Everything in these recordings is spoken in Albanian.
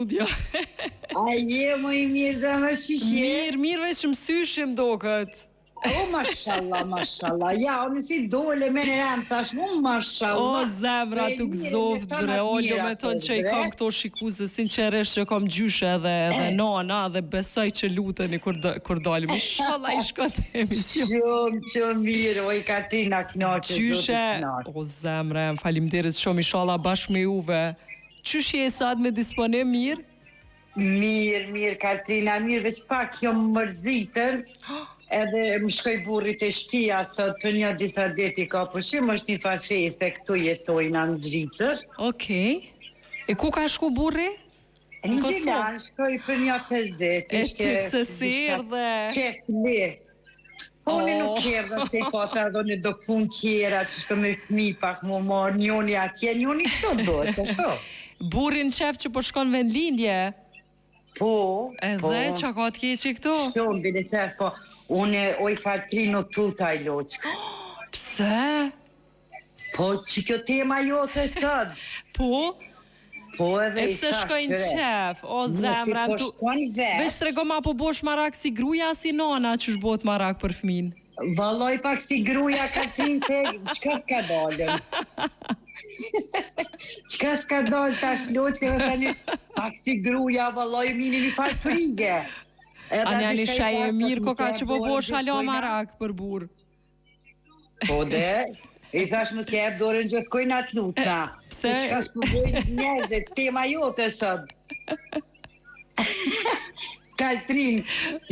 studio. A je më i mirë dhe më shishje? Mirë, veç më syshim do këtë. O, mashallah, mashallah. Ja, unë si dole me në rem tash, mashallah. O, zemra të gëzovët, bre, o, lo me tonë që i kam këto shikuse, sinqeresht që kam gjyshe edhe nana, dhe besoj që luteni kur dalim. Inshallah i shkot e emision. Shumë mirë, o, i Katrina knaqe, Gjyshe, o, zemra, më falimderit shumë, inshallah bashkë me juve. Qysh je sot me disponim mirë? Mirë, Katrina, mirë, veç pak jom mërzitën, edhe më shkoj burrit e shtëpia sot për një disa deti ka pushim, është një farë feste këtu jetojnë në Zvicër. Okej. E ku ka shku burri? Në Gjilan, shkoj për një 5 deti. E ti pse si erdhe? Qef le. Unë nuk erdhe se i pata edhe në do pun kjera, që shto me fmi pak më marë, njoni atje, njoni këto do, të shto. Burrin qef që po shkon vendlindje? Po. Edhe që ka të keqi këtu? Shumë, bile qef, po. Unë oj Katrino tuta i loqka. Pse? Po, që kjo tema jote sot? Po? Po edhe e pse shkojnë qef? O, zemra, po shkojnë vesh. Veç trego ma po bosh marak si gruja, si nona, që shbot marak për fmin? Valoj pak si gruja, Katrin, se qka s'ka dalën? Qka s'ka dalë tash loqke dhe tani pak si gruja, valoj mini një farë frige. A një një shaj e mirë ko ka që po bosh halo marak për burë. Po dhe, i thash më s'jep dorën gjithë kojnë atë lutna. Pse? Qka s'përbojnë njerëzit, tema jote sot. Kaltrin,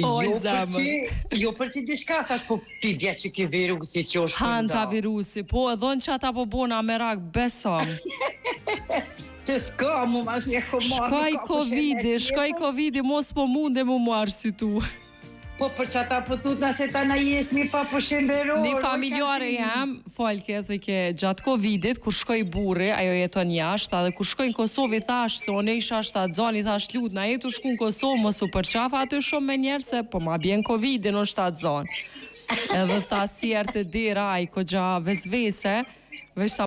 jo për që dishka, thash po ti dje që ki virusi që është përnda. Han ta virusi, po edhon që ata po bona merak besom. Që s'ka mu ma si e ko marë. Shkoj Covidi, mos po munde mu marë si tu. Po për që ata pëtut nëse ta na jesmi pa po shemberor. Një familjare jam, falke, dhe ke gjatë Covidit, kur shkoj burri, ajo jeton jashtë, dhe kur shkoj në Kosovë i thash, se one isha shtatzon, i thash lut, na jetu shku në Kosovë, mos u përqafa aty shumë me njerë, se po ma bjen Covidin në shtatzon. Edhe tha si erë të dira, i ko gja vezvese, veç